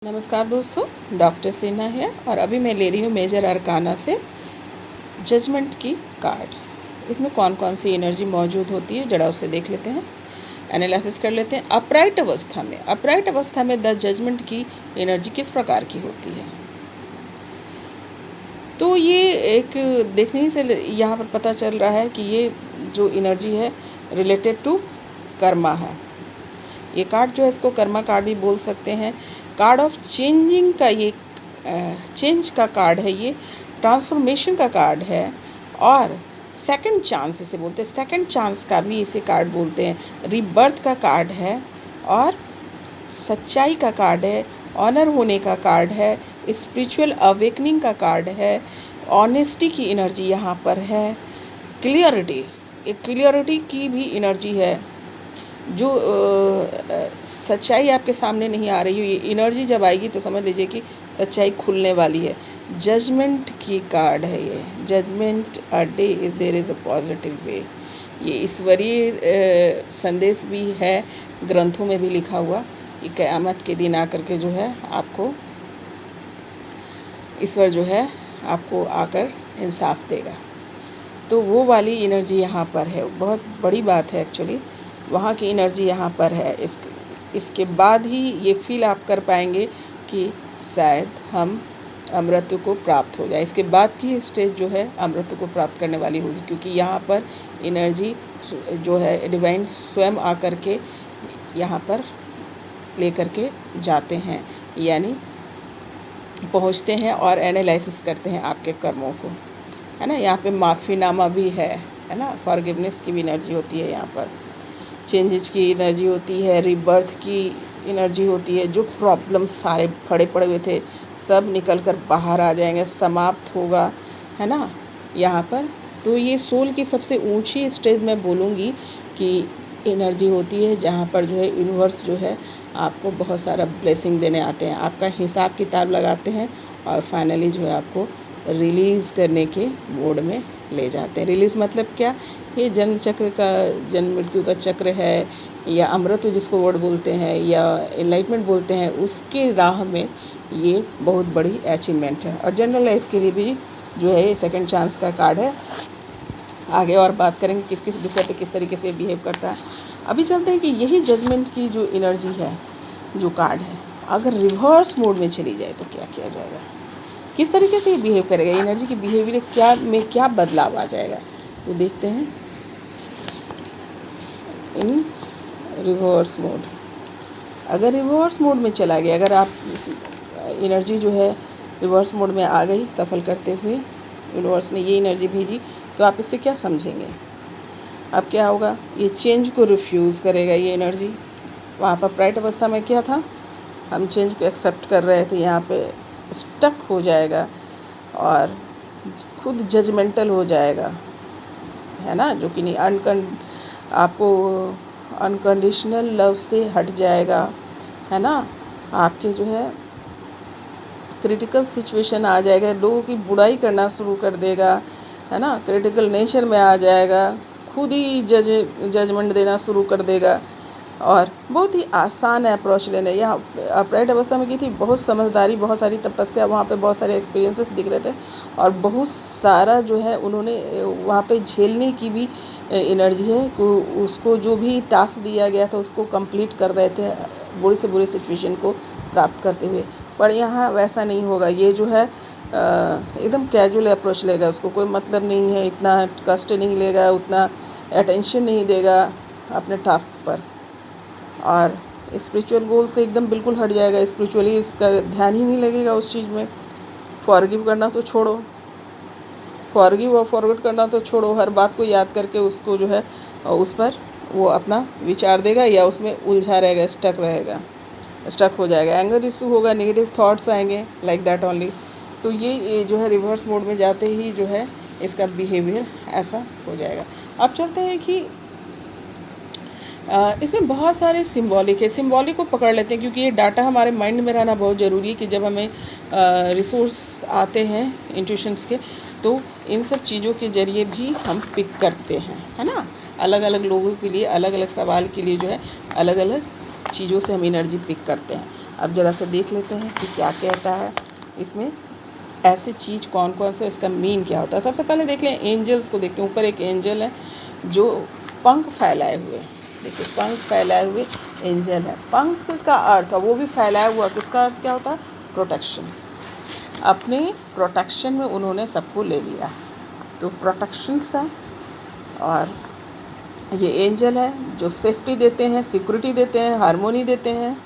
नमस्कार दोस्तों, डॉक्टर सिन्हा है और अभी मैं ले रही हूँ मेजर अरकाना से जजमेंट की कार्ड। इसमें कौन कौन सी एनर्जी मौजूद होती है जरा उसे देख लेते हैं, एनालिसिस कर लेते हैं। अपराइट अवस्था में द जजमेंट की एनर्जी किस प्रकार की होती है। तो ये एक देखने ही से यहाँ पर पता चल रहा है कि ये जो एनर्जी है रिलेटेड टू कर्मा है। ये कार्ड जो है इसको कर्मा कार्ड भी बोल सकते हैं। कार्ड ऑफ चेंजिंग का ये चेंज का कार्ड है, ये ट्रांसफॉर्मेशन का कार्ड है और सेकंड चांस इसे बोलते हैं। सेकंड चांस का भी इसे कार्ड बोलते हैं। रीबर्थ का कार्ड है और सच्चाई का कार्ड है, ऑनर होने का कार्ड है, स्पिरिचुअल अवेकनिंग का कार्ड है, ऑनेस्टी की एनर्जी यहाँ पर है, क्लियरिटी की भी एनर्जी है। जो सच्चाई आपके सामने नहीं आ रही हो, ये एनर्जी जब आएगी तो समझ लीजिए कि सच्चाई खुलने वाली है। जजमेंट की कार्ड है ये। Judgement a day is there is a positive way. ये ईश्वरीय संदेश भी है, ग्रंथों में भी लिखा हुआ। ये क़यामत के दिन आकर के जो है आपको ईश्वर जो है आपको आकर इंसाफ देगा। तो वो वाली एनर्जी यहाँ पर है। बहुत बड़ी बात है एक्चुअली, वहाँ की एनर्जी यहाँ पर है। इसके बाद ही ये फील आप कर पाएंगे कि शायद हम अमृत को प्राप्त हो जाए। इसके बाद की स्टेज जो है अमृत को प्राप्त करने वाली होगी, क्योंकि यहाँ पर एनर्जी जो है डिवाइन स्वयं आकर के यहाँ पर लेकर के जाते हैं, यानी पहुँचते हैं और एनालिसिस करते हैं आपके कर्मों को, है ना। यहाँ पे माफ़ीनामा भी है ना। फॉरगिवनेस की भी एनर्जी होती है यहाँ पर। चेंजेस की एनर्जी होती है, रीबर्थ की एनर्जी होती है। जो प्रॉब्लम्स सारे पड़े हुए थे सब निकल कर बाहर आ जाएंगे, समाप्त होगा, है ना यहाँ पर। तो ये सोल की सबसे ऊंची स्टेज मैं बोलूँगी कि एनर्जी होती है, जहाँ पर जो है यूनिवर्स जो है आपको बहुत सारा ब्लेसिंग देने आते हैं, आपका हिसाब किताब लगाते हैं और फाइनली जो है आपको रिलीज़ करने के मोड में ले जाते हैं। रिलीज़ मतलब क्या, ये जन्म चक्र का, जन्म मृत्यु का चक्र है, या अमृत जिसको वर्ड बोलते हैं, या एनलाइटमेंट बोलते हैं, उसके राह में ये बहुत बड़ी अचीवमेंट है। और जनरल लाइफ के लिए भी जो है ये सेकंड चांस का कार्ड है। आगे और बात करेंगे किस किस विषय पे किस तरीके से बिहेव करता है। अभी चलते हैं कि यही जजमेंट की जो एनर्जी है, जो कार्ड है, अगर रिवर्स मोड में चली जाए तो क्या किया जाएगा, किस तरीके से ये बिहेव करेगा, एनर्जी की बिहेवियर क्या बदलाव आ जाएगा। तो देखते हैं इन रिवर्स मोड। अगर रिवर्स मोड में चला गया, अगर आप एनर्जी जो है रिवर्स मोड में आ गई सफल करते हुए, यूनिवर्स ने ये एनर्जी भेजी, तो आप इससे क्या समझेंगे। अब क्या होगा, ये चेंज को रिफ्यूज़ करेगा ये एनर्जी। वहाँ पर प्राइट अवस्था में क्या था, हम चेंज को एक्सेप्ट कर रहे थे, यहाँ पे स्टक हो जाएगा और खुद जजमेंटल हो जाएगा, है ना। जो कि नहीं आपको अनकंडीशनल लव से हट जाएगा, है ना। आपके जो है क्रिटिकल सिचुएशन आ जाएगा, लोगों की बुराई करना शुरू कर देगा, है ना। क्रिटिकल नेचर में आ जाएगा, खुद ही जजमेंट देना शुरू कर देगा और बहुत ही आसान अप्रोच लेना। यहाँ अपराइट अवस्था में की थी, बहुत समझदारी, बहुत सारी तपस्या, वहाँ पे बहुत सारे एक्सपीरियंसेस दिख रहे थे और बहुत सारा जो है उन्होंने वहाँ पे झेलने की भी एनर्जी है। उसको जो भी टास्क दिया गया था उसको कंप्लीट कर रहे थे, बुरे से बुरे सिचुएशन को प्राप्त करते हुए। पर यहाँ वैसा नहीं होगा। ये जो है एकदम कैजुअल अप्रोच लेगा, उसको कोई मतलब नहीं है, इतना कष्ट नहीं लेगा, उतना अटेंशन नहीं देगा अपने टास्क पर और स्पिरिचुअल गोल से एकदम बिल्कुल हट जाएगा। स्पिरिचुअली इसका ध्यान ही नहीं लगेगा उस चीज़ में। फॉरगिव करना तो छोड़ो, फॉरगिव और फॉरगेट करना तो छोड़ो, हर बात को याद करके उसको जो है उस पर वो अपना विचार देगा या उसमें उलझा रहेगा, स्टक हो जाएगा। एंगर इशू होगा, नेगेटिव थॉट्स आएंगे, लाइक दैट ओनली। तो ये जो है रिवर्स मोड में जाते ही जो है इसका बिहेवियर ऐसा हो जाएगा। अब चलते हैं कि इसमें बहुत सारे सिंबॉलिक को पकड़ लेते हैं, क्योंकि ये डाटा हमारे माइंड में रहना बहुत ज़रूरी है कि जब हमें रिसोर्स आते हैं इंट्यूशंस के, तो इन सब चीज़ों के ज़रिए भी हम पिक करते हैं, है ना। अलग अलग लोगों के लिए, अलग अलग सवाल के लिए जो है अलग अलग चीज़ों से हम एनर्जी पिक करते हैं। अब ज़रा से देख लेते हैं कि क्या कहता है इसमें, ऐसी चीज़ कौन कौन से, इसका मीन क्या होता है। सबसे पहले देख लें एंजल्स को, देखते हैं। ऊपर एक एंजल है जो पंख फैलाए हुए, देखिए पंख फैलाए हुए एंजल है। पंख का अर्थ, वो भी फैलाया हुआ, तो इसका अर्थ क्या होता है? प्रोटेक्शन। अपने प्रोटेक्शन में उन्होंने सबको ले लिया, तो प्रोटेक्शंस है। और ये एंजल है जो सेफ्टी देते हैं, सिक्योरिटी देते हैं, हार्मोनी देते हैं।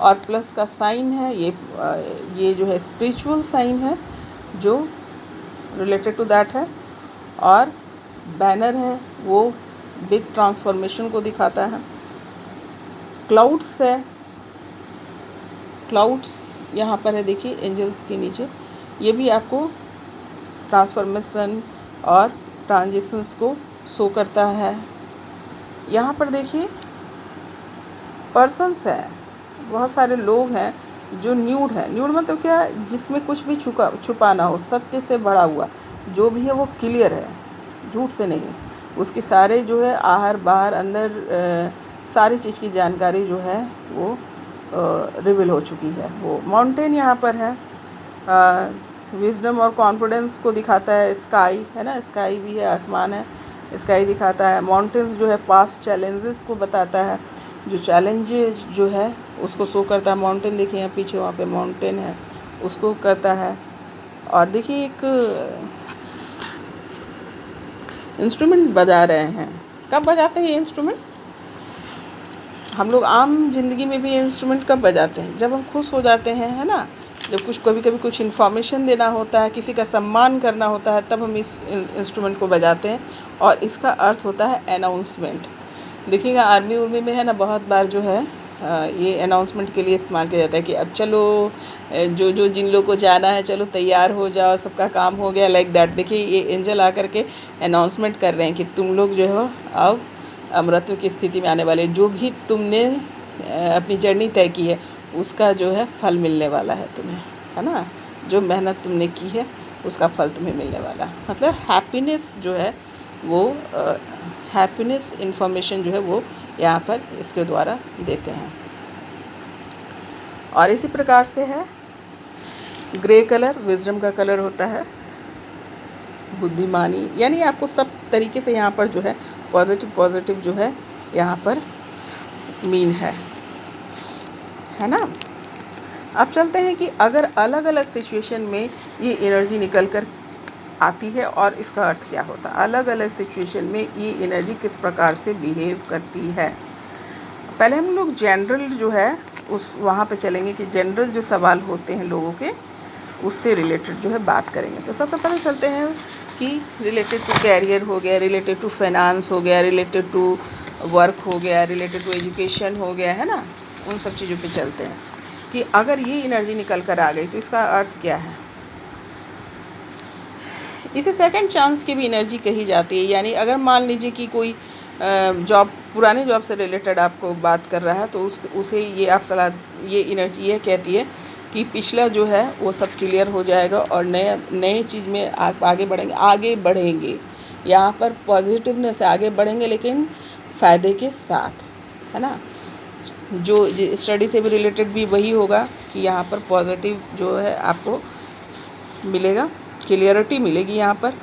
और प्लस का साइन है, ये जो है स्पिरिचुअल साइन है जो रिलेटेड टू दैट है। और बैनर है, वो बिग ट्रांसफॉर्मेशन को दिखाता है। क्लाउड्स है, क्लाउड्स यहाँ पर है, देखिए एंजल्स के नीचे, ये भी आपको ट्रांसफॉर्मेशन और ट्रांजिशंस को शो करता है। यहाँ पर देखिए पर्सन्स हैं, बहुत सारे लोग हैं जो न्यूड है। न्यूड मतलब क्या है? जिसमें कुछ भी छुपा ना हो, सत्य से भरा हुआ जो भी है वो क्लियर है, झूठ से नहीं। उसकी सारे जो है आहार बाहर अंदर सारी चीज़ की जानकारी जो है वो रिवील हो चुकी है। वो माउंटेन यहाँ पर है, विजडम और कॉन्फिडेंस को दिखाता है। स्काई है ना, स्काई भी है, आसमान है, स्काई दिखाता है। माउंटेन्स जो है पास्ट चैलेंजेस को बताता है, जो चैलेंज जो है उसको शो करता है। माउंटेन देखिए यहाँ पीछे, वहाँ पे माउंटेन है, उसको करता है। और देखिए एक इंस्ट्रूमेंट बजा रहे हैं। कब बजाते हैं ये इंस्ट्रूमेंट? हम लोग आम ज़िंदगी में भी इंस्ट्रूमेंट कब बजाते हैं? जब हम खुश हो जाते हैं, है ना, जब कभी कभी कुछ इन्फॉर्मेशन देना होता है, किसी का सम्मान करना होता है, तब हम इस इंस्ट्रूमेंट को बजाते हैं। और इसका अर्थ होता है अनाउंसमेंट। देखिएगा आर्मी उर्मी में है ना, बहुत बार जो है ये अनाउंसमेंट के लिए इस्तेमाल किया जाता है कि अब चलो, जिन लोगों को जाना है चलो तैयार हो जाओ, सबका काम हो गया, लाइक दैट। देखिए ये एंजल आकर के अनाउंसमेंट कर रहे हैं कि तुम लोग जो हो अब अमरत्व की स्थिति में आने वाले, जो भी तुमने अपनी जर्नी तय की है उसका जो है फल मिलने वाला है तुम्हें, है ना। जो मेहनत तुमने की है उसका फल तुम्हें मिलने वाला है। मतलब हैप्पीनेस जो है वो हैप्पीनेस इन्फॉर्मेशन जो है वो यहाँ पर इसके द्वारा देते हैं। और इसी प्रकार से है ग्रे कलर, विजडम का कलर होता है, बुद्धिमानी, यानी आपको सब तरीके से यहाँ पर जो है पॉजिटिव जो है यहाँ पर मीन है ना। अब चलते हैं कि अगर अलग अलग सिचुएशन में ये एनर्जी निकल कर आती है और इसका अर्थ क्या होता है। अलग अलग सिचुएशन में ये एनर्जी किस प्रकार से बिहेव करती है। पहले हम लोग जनरल जो है उस वहाँ पे चलेंगे कि जनरल जो सवाल होते हैं लोगों के, उससे रिलेटेड जो है बात करेंगे। तो सबसे पहले चलते हैं कि रिलेटेड टू कैरियर हो गया, रिलेटेड टू फाइनेंस हो गया, रिलेटेड टू वर्क हो गया, रिलेटेड टू एजुकेशन हो गया, है ना। उन सब चीज़ों पे चलते हैं कि अगर ये एनर्जी निकल कर आ गई तो इसका अर्थ क्या है। इसे सेकंड चांस की भी एनर्जी कही जाती है। यानी अगर मान लीजिए कि कोई जॉब, पुराने जॉब से रिलेटेड आपको बात कर रहा है, तो उसे ये आप सलाह, ये एनर्जी ये कहती है कि पिछला जो है वो सब क्लियर हो जाएगा और नए चीज़ में आप आगे बढ़ेंगे। यहाँ पर पॉजिटिवनेस से आगे बढ़ेंगे, लेकिन फ़ायदे के साथ, है ना। जो स्टडी से भी रिलेटेड भी वही होगा कि यहाँ पर पॉजिटिव जो है आपको मिलेगा, क्लियरिटी मिलेगी यहाँ पर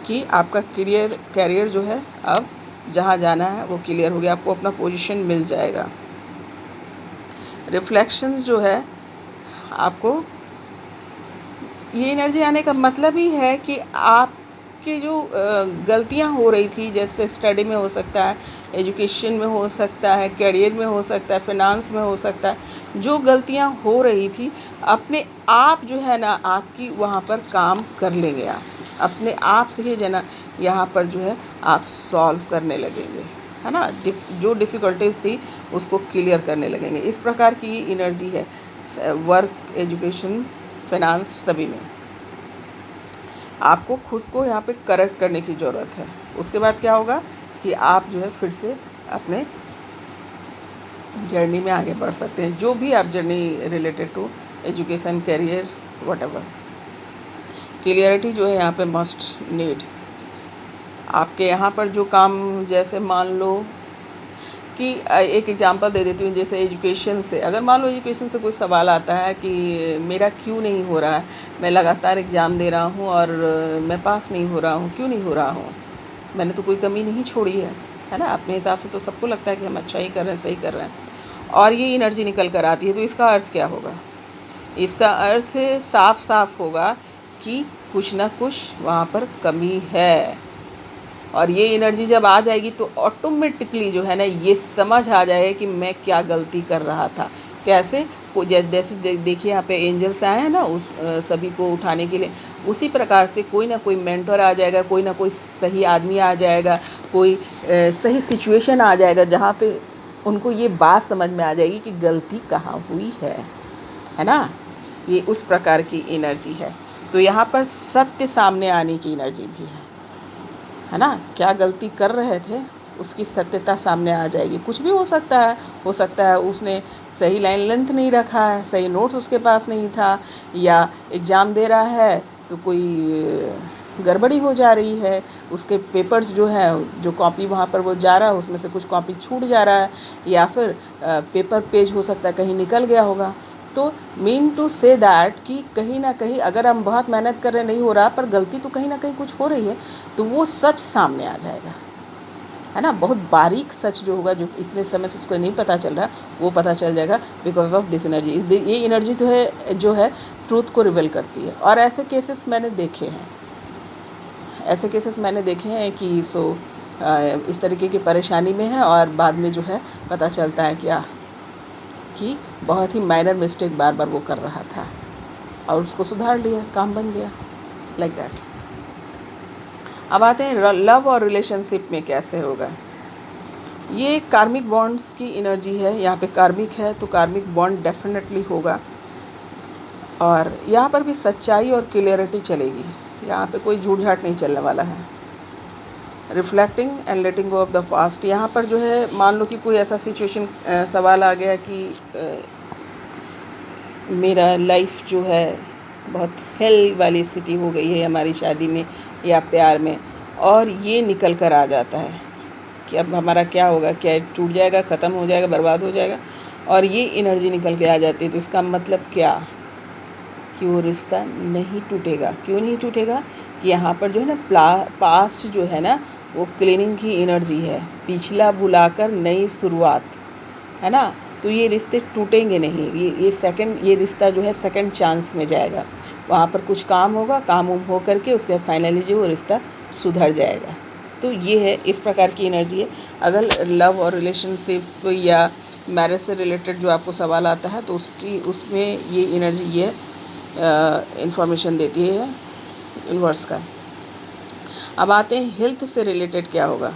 कि आपका कैरियर जो है अब जहाँ जाना है वो क्लियर हो गया, आपको अपना पोजीशन मिल जाएगा। रिफ्लेक्शंस जो है आपको, ये एनर्जी आने का मतलब ही है कि आपकी जो गलतियाँ हो रही थी, जैसे स्टडी में हो सकता है, एजुकेशन में हो सकता है, करियर में हो सकता है, फाइनेंस में हो सकता है, जो गलतियाँ हो रही थी अपने आप जो है ना आपकी वहाँ पर काम कर लेंगे। आप अपने आप से ही जना यहाँ पर जो है आप सॉल्व करने लगेंगे, है ना। जो डिफ़िकल्टीज़ थी उसको क्लियर करने लगेंगे। इस प्रकार की एनर्जी है वर्क, एजुकेशन, फाइनेंस, सभी में। आपको खुद को यहाँ पे करेक्ट करने की ज़रूरत है। उसके बाद क्या होगा कि आप जो है फिर से अपने जर्नी में आगे बढ़ सकते हैं। जो भी आप journey related to education, career, whatever, clarity जो है यहाँ पे मस्ट नीड। आपके यहाँ पर जो काम, जैसे मान लो कि एक एग्जांपल दे देती हूँ, जैसे एजुकेशन से, अगर मान लो एजुकेशन से कोई सवाल आता है कि मेरा क्यों नहीं हो रहा है, मैं लगातार एग्ज़ाम दे रहा हूँ और मैं पास नहीं हो रहा हूँ, क्यों नहीं हो रहा हूँ, मैंने तो कोई कमी नहीं छोड़ी है ना। अपने हिसाब से तो सबको लगता है कि हम अच्छा ही कर रहे हैं, सही कर रहे हैं, और ये एनर्जी निकल कर आती है, तो इसका अर्थ क्या होगा? इसका अर्थ साफ साफ होगा कि कुछ ना कुछ वहाँ पर कमी है। और ये एनर्जी जब आ जाएगी तो ऑटोमेटिकली जो है ना, ये समझ आ जाएगा कि मैं क्या गलती कर रहा था। कैसे? जैसे देखिए यहाँ पे एंजल्स आए हैं ना, उस सभी को उठाने के लिए, उसी प्रकार से कोई ना कोई मेंटर आ जाएगा, कोई ना कोई सही आदमी आ जाएगा, कोई सही सिचुएशन आ जाएगा जहाँ पे उनको ये बात समझ में आ जाएगी कि गलती कहाँ हुई है ना। ये उस प्रकार की एनर्जी है। तो यहाँ पर सत्य सामने आने की एनर्जी भी है ना। क्या गलती कर रहे थे उसकी सत्यता सामने आ जाएगी। कुछ भी हो सकता है उसने सही लाइन लेंथ नहीं रखा है, सही नोट्स उसके पास नहीं था, या एग्ज़ाम दे रहा है तो कोई गड़बड़ी हो जा रही है, उसके पेपर्स जो है, जो कॉपी वहाँ पर वो जा रहा है उसमें से कुछ कॉपी छूट जा रहा है, या फिर पेपर पेज हो सकता है कहीं निकल गया होगा। तो मीन टू से दैट कि कहीं ना कहीं अगर हम बहुत मेहनत कर रहे नहीं हो रहा, पर गलती तो कहीं ना कहीं कुछ हो रही है, तो वो सच सामने आ जाएगा, है ना। बहुत बारीक सच जो होगा, जो इतने समय से उसको नहीं पता चल रहा, वो पता चल जाएगा बिकॉज ऑफ दिस एनर्जी। ये एनर्जी तो है जो है ट्रूथ को रिवील करती है। और ऐसे केसेस मैंने देखे हैं, कि इस तरीके की परेशानी में है और बाद में जो है पता चलता है कि बहुत ही माइनर मिस्टेक बार बार वो कर रहा था और उसको सुधार लिया, काम बन गया, लाइक दैट। अब आते हैं लव और रिलेशनशिप में कैसे होगा। ये कार्मिक बॉन्ड्स की एनर्जी है, यहाँ पे कार्मिक है तो कार्मिक बॉन्ड डेफिनेटली होगा, और यहाँ पर भी सच्चाई और क्लियरिटी चलेगी, यहाँ पे कोई झूठ झाट नहीं चलने वाला है। Reflecting and letting go of the fast, यहाँ पर जो है मान लो कि कोई ऐसा सिचुएशन सवाल आ गया कि मेरा लाइफ जो है बहुत हेल वाली स्थिति हो गई है हमारी शादी में या प्यार में, और ये निकल कर आ जाता है कि अब हमारा क्या होगा, क्या टूट जाएगा, ख़त्म हो जाएगा, बर्बाद हो जाएगा, और ये एनर्जी निकल के आ जाती है। तो इसका मतलब क्या कि वो रिश्ता नहीं टूटेगा। क्यों नहीं टूटेगा? कि यहाँ पर जो है ना पास्ट जो है ना, वो क्लीनिंग की एनर्जी है, पिछला भुलाकर नई शुरुआत, है ना। तो ये रिश्ते टूटेंगे नहीं, ये रिश्ता जो है सेकंड चांस में जाएगा, वहाँ पर कुछ काम होगा, काम हो करके उसके फाइनली जो वो रिश्ता सुधर जाएगा। तो ये है, इस प्रकार की एनर्जी है। अगर लव और रिलेशनशिप या मैरिज से रिलेटेड जो आपको सवाल आता है तो उसमें ये एनर्जी ये इंफॉर्मेशन देती है यूनिवर्स का। अब आते हैं हेल्थ से रिलेटेड क्या होगा।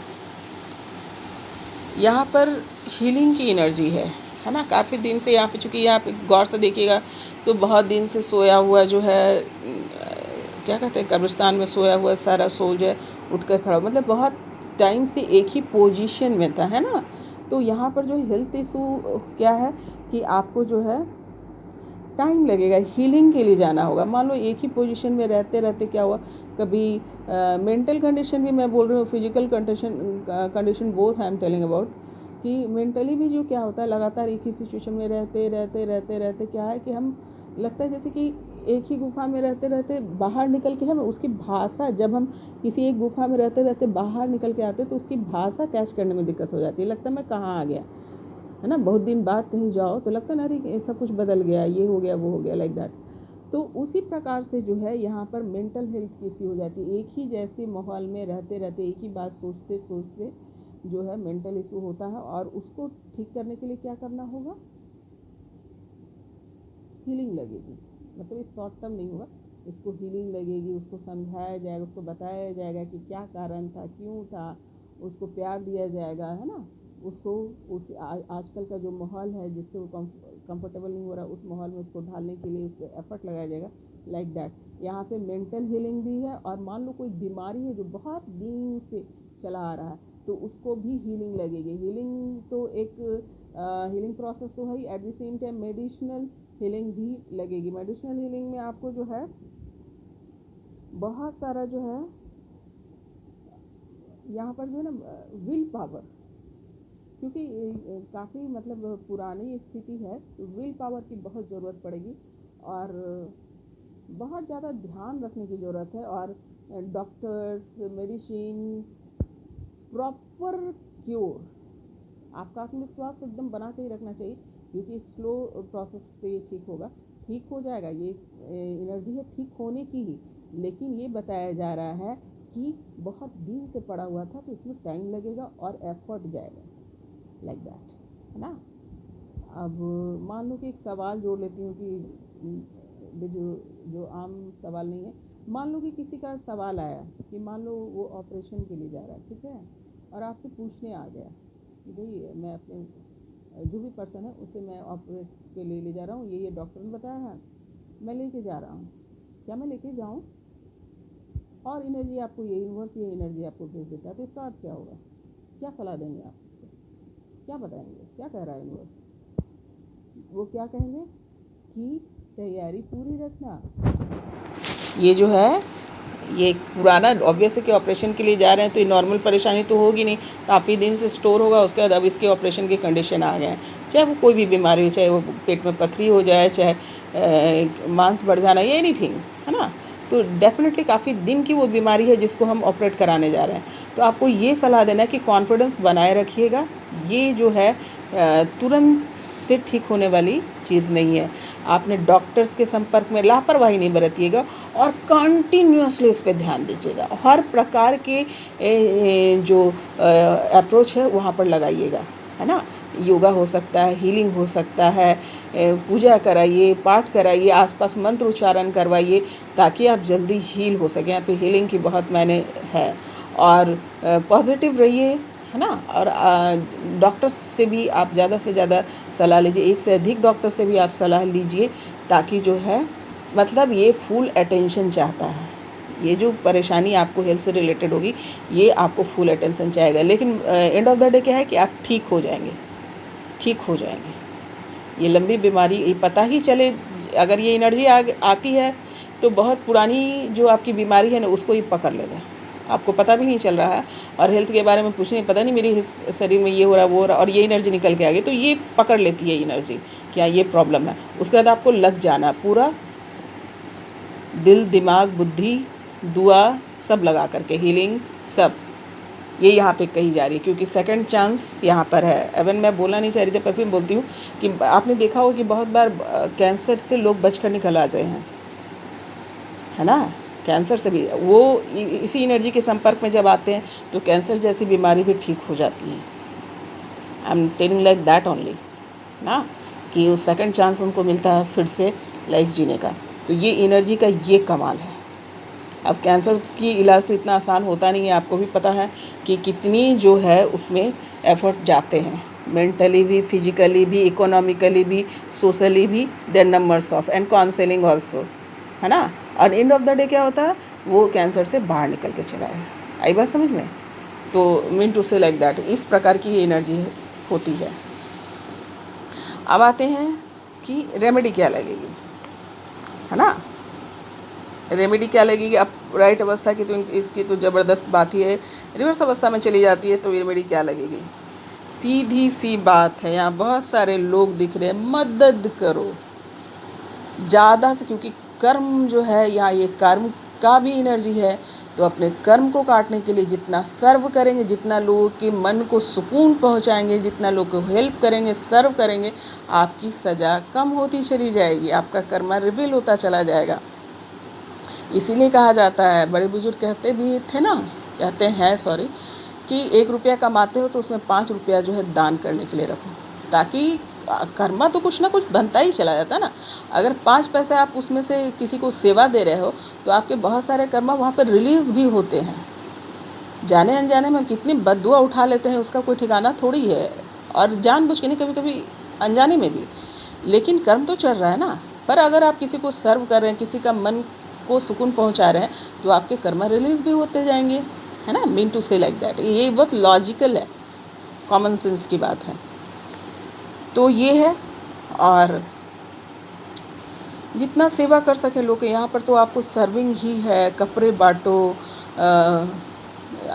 यहाँ पर हीलिंग की एनर्जी है ना। काफ़ी दिन से यहाँ पे, चूँकि यहाँ पे गौर से देखिएगा तो बहुत दिन से सोया हुआ जो है, क्या कहते हैं, कब्रिस्तान में सोया हुआ सारा सोल जो है उठ कर खड़ा, मतलब बहुत टाइम से एक ही पोजीशन में था, है ना। तो यहाँ पर जो हेल्थ इशू क्या है कि आपको जो है टाइम लगेगा, हीलिंग के लिए जाना होगा। मान लो एक ही पोजीशन में रहते रहते क्या हुआ, कभी मेंटल कंडीशन भी मैं बोल रही हूँ, physical condition both I am telling about, कि मेंटली भी जो क्या होता है, लगातार एक ही सिचुएशन में रहते रहते रहते रहते क्या है कि हम, लगता है जैसे कि एक ही गुफा में रहते रहते बाहर निकल के हम उसकी भाषा, जब हम किसी एक गुफा में रहते रहते बाहर निकल के आते तो उसकी भाषा कैच करने में दिक्कत हो जाती है, लगता है मैं कहाँ आ गया, है ना। बहुत दिन बाद कहीं जाओ तो लगता है ना, अरे सब कुछ बदल गया, ये हो गया वो हो गया, लाइक दैट। तो उसी प्रकार से जो है यहाँ पर मेंटल हेल्थ कैसी हो जाती है, एक ही जैसे माहौल में रहते रहते एक ही बात सोचते सोचते जो है मेंटल इशू होता है, और उसको ठीक करने के लिए क्या करना होगा, हीलिंग लगेगी। मतलब इस शॉर्ट टर्म नहीं होगा, इसको हीलिंग लगेगी, उसको समझाया जाएगा, उसको बताया जाएगा कि क्या कारण था, क्यों था, उसको प्यार दिया जाएगा, है ना। उसको आजकल का जो माहौल है जिससे वो कंफर्टेबल नहीं हो रहा, उस माहौल में उसको ढालने के लिए उस पर एफर्ट लगाया जाएगा, लाइक दैट। यहाँ पे मेंटल हीलिंग भी है, और मान लो कोई बीमारी है जो बहुत दिन से चला आ रहा है तो उसको भी हीलिंग लगेगी। हीलिंग तो एक हीलिंग प्रोसेस तो है ही, at the same time medicinal healing भी लगेगी। मेडिसिनल हीलिंग में आपको जो है बहुत सारा जो है यहाँ पर जो है ना विल पावर, क्योंकि काफ़ी मतलब पुरानी स्थिति है, तो विल पावर की बहुत ज़रूरत पड़ेगी और बहुत ज़्यादा ध्यान रखने की ज़रूरत है। और डॉक्टर्स, मेडिसिन, प्रॉपर क्योर, आपका आत्मविश्वास तो एकदम बना के ही रखना चाहिए, क्योंकि स्लो प्रोसेस से ये ठीक होगा, ठीक हो जाएगा। ये एनर्जी है ठीक होने की ही, लेकिन ये बताया जा रहा है कि बहुत दिन से पड़ा हुआ था तो इसमें टाइम लगेगा और एफर्ट जाएगा, लाइक दैट, है ना। अब मान लो कि एक सवाल जोड़ लेती हूँ कि जो आम सवाल नहीं है। मान लो कि किसी का सवाल आया कि मान लो वो ऑपरेशन के लिए जा रहा है, ठीक है, और आपसे पूछने आ गया कि भाई मैं अपने जो भी पर्सन है उसे मैं ऑपरेट के लिए ले जा रहा हूँ, ये डॉक्टर ने बताया है, मैं लेके जा रहा हूँ, क्या मैं लेके जाऊँ? और एनर्जी आपको ये यूनिवर्स ये एनर्जी आपको भेज देता है, तो इसका अर्थ क्या होगा? क्या सलाह देंगे आप? क्या बताएंगे? क्या कह रहा है यूनिवर्स? वो क्या कहेंगे कि तैयारी पूरी रखना। ये जो है ये पुराना ऑब्वियस है कि ऑपरेशन के लिए जा रहे हैं, तो ये नॉर्मल परेशानी तो होगी नहीं, काफ़ी दिन से स्टोर होगा, उसके बाद अब इसके ऑपरेशन की कंडीशन आ गए हैं, चाहे वो कोई भी बीमारी हो, चाहे वो पेट में पथरी हो जाए, चाहे मांस बढ़ जाना, ये एनीथिंग, है ना। तो डेफिनेटली काफ़ी दिन की वो बीमारी है जिसको हम ऑपरेट कराने जा रहे हैं। तो आपको ये सलाह देना है कि कॉन्फिडेंस बनाए रखिएगा। ये जो है तुरंत से ठीक होने वाली चीज़ नहीं है। आपने डॉक्टर्स के संपर्क में लापरवाही नहीं बरतिएगा और कंटिन्यूसली इस पे ध्यान दीजिएगा। हर प्रकार के जो अप्रोच है वहाँ पर लगाइएगा, है ना। योगा हो सकता है, हीलिंग हो सकता है, पूजा कराइए, पाठ कराइए, आसपास मंत्र उच्चारण करवाइए, ताकि आप जल्दी हील हो सकें। यहाँ पे हीलिंग की बहुत मायने है। और पॉजिटिव रहिए, है ना। और डॉक्टर से भी आप ज़्यादा से ज़्यादा सलाह लीजिए, एक से अधिक डॉक्टर से भी आप सलाह लीजिए, ताकि जो है मतलब ये फुल अटेंशन चाहता है। ये जो परेशानी आपको हेल्थ से रिलेटेड होगी, ये आपको फुल अटेंशन चाहेगा। लेकिन एंड ऑफ द डे क्या है कि आप ठीक हो जाएंगे, ठीक हो जाएंगे। ये लंबी बीमारी ये पता ही चले, अगर ये एनर्जी आती है तो बहुत पुरानी जो आपकी बीमारी है ना उसको ही पकड़ लेगा, आपको पता भी नहीं चल रहा है। और हेल्थ के बारे में पूछने पता नहीं मेरे शरीर में ये हो रहा वो हो रहा, और ये एनर्जी निकल के आ गई, तो ये पकड़ लेती है एनर्जी, क्या ये प्रॉब्लम है। उसके बाद आपको लग जाना, पूरा दिल, दिमाग, बुद्धि, दुआ सब लगा करके, हीलिंग सब, ये यहाँ पे कही जा रही है, क्योंकि सेकंड चांस यहाँ पर है। एवन मैं बोलना नहीं चाह रही थी, पर फिर बोलती हूँ कि आपने देखा होगा कि बहुत बार कैंसर से लोग बचकर निकल आते हैं, है ना। कैंसर से भी वो इसी एनर्जी के संपर्क में जब आते हैं तो कैंसर जैसी बीमारी भी ठीक हो जाती है। I am telling like that only ना, कि उस सेकंड चांस उनको मिलता है फिर से लाइफ जीने का। तो ये एनर्जी का ये कमाल है। अब कैंसर की इलाज तो इतना आसान होता नहीं है, आपको भी पता है कि कितनी जो है उसमें एफर्ट जाते हैं, मेंटली भी, फिजिकली भी, इकोनॉमिकली भी, सोशली भी, there numbers of and counselling also, है ना। और एंड ऑफ द डे क्या होता है, वो कैंसर से बाहर निकल के चला है। आई बात समझ में? तो मीन टू से लाइक दैट, इस प्रकार की ये एनर्जी होती है। अब आते हैं कि रेमेडी क्या लगेगी, है ना। रेमेडी क्या लगेगी? अब राइट अवस्था की तो इसकी तो ज़बरदस्त बात ही है, रिवर्स अवस्था में चली जाती है तो रेमेडी क्या लगेगी? सीधी सी बात है, यहाँ बहुत सारे लोग दिख रहे हैं, मदद करो ज़्यादा से, क्योंकि कर्म जो है यहाँ ये कर्म का भी एनर्जी है। तो अपने कर्म को काटने के लिए जितना सर्व करेंगे, जितना लोगों के मन को सुकून पहुँचाएंगे, जितना लोगों को हेल्प करेंगे, सर्व करेंगे, आपकी सज़ा कम होती चली जाएगी, आपका कर्मा रिवील होता चला जाएगा। इसीलिए कहा जाता है, बड़े बुजुर्ग कहते भी थे ना, कहते हैं सॉरी, कि 1 रुपया कमाते हो तो उसमें 5 रुपया जो है दान करने के लिए रखो, ताकि कर्मा तो कुछ ना कुछ बनता ही चला जाता है ना। अगर 5 पैसे आप उसमें से किसी को सेवा दे रहे हो तो आपके बहुत सारे कर्मा वहाँ पर रिलीज़ भी होते हैं। जाने अनजाने में कितनी बद्दुआ उठा लेते हैं उसका कोई ठिकाना थोड़ी है, और जानबूझ के नहीं, कभी कभी अनजाने में भी, लेकिन कर्म तो चल रहा है ना। पर अगर आप किसी को सर्व कर रहे हैं, किसी का मन को सुकून पहुंचा रहे हैं, तो आपके कर्मा रिलीज भी होते जाएंगे, है ना। मीन टू से लाइक दैट, ये बहुत लॉजिकल है, कॉमन सेंस की बात है। तो ये है, और जितना सेवा कर सके लोग, यहाँ पर तो आपको सर्विंग ही है, कपड़े बांटो,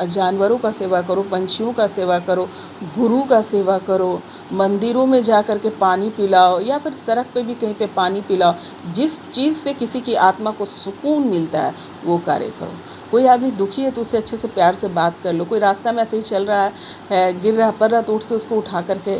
जानवरों का सेवा करो, पंछियों का सेवा करो, गुरु का सेवा करो, मंदिरों में जा कर के पानी पिलाओ या फिर सड़क पे भी कहीं पे पानी पिलाओ। जिस चीज़ से किसी की आत्मा को सुकून मिलता है वो कार्य करो। कोई आदमी दुखी है तो उससे अच्छे से प्यार से बात कर लो। कोई रास्ता में ऐसे ही चल रहा है, गिर रहा पड़ रहा, तो उठ के उसको उठा करके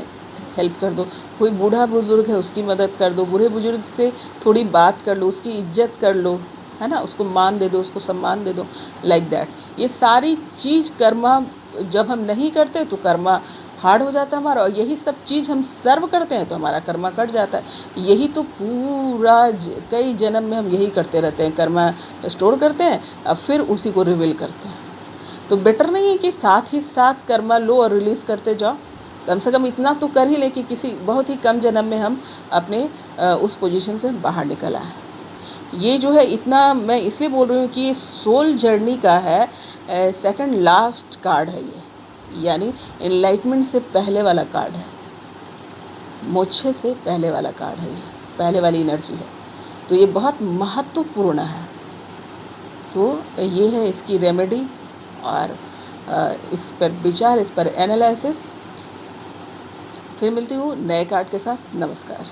हेल्प कर दो। कोई बूढ़ा बुजुर्ग है उसकी मदद कर दो। बूढ़े बुजुर्ग से थोड़ी बात कर लो, उसकी इज्जत कर लो, है ना, उसको मान दे दो, उसको सम्मान दे दो, लाइक दैट। ये सारी चीज़ कर्मा जब हम नहीं करते तो कर्मा हार्ड हो जाता है हमारा, और यही सब चीज़ हम सर्व करते हैं तो हमारा कर्मा कट जाता है। यही तो पूरा कई जन्म में हम यही करते रहते हैं, कर्मा स्टोर करते हैं, अब फिर उसी को रिवील करते हैं। तो बेटर नहीं है कि साथ ही साथ कर्मा लो और रिलीज़ करते जाओ। कम से कम इतना तो कर ही ले कि किसी बहुत ही कम जन्म में हम अपने उस पोजीशन से बाहर निकल आए। ये जो है इतना मैं इसलिए बोल रही हूँ कि ये सोल जर्नी का है सेकंड लास्ट कार्ड है ये, यानी एनलाइटमेंट से पहले वाला कार्ड है, मोक्ष से पहले वाला कार्ड है, ये पहले वाली एनर्जी है। तो ये बहुत महत्वपूर्ण है। तो ये है इसकी रेमेडी, और इस पर विचार, इस पर एनालिसिस। फिर मिलती हूँ नए कार्ड के साथ। नमस्कार।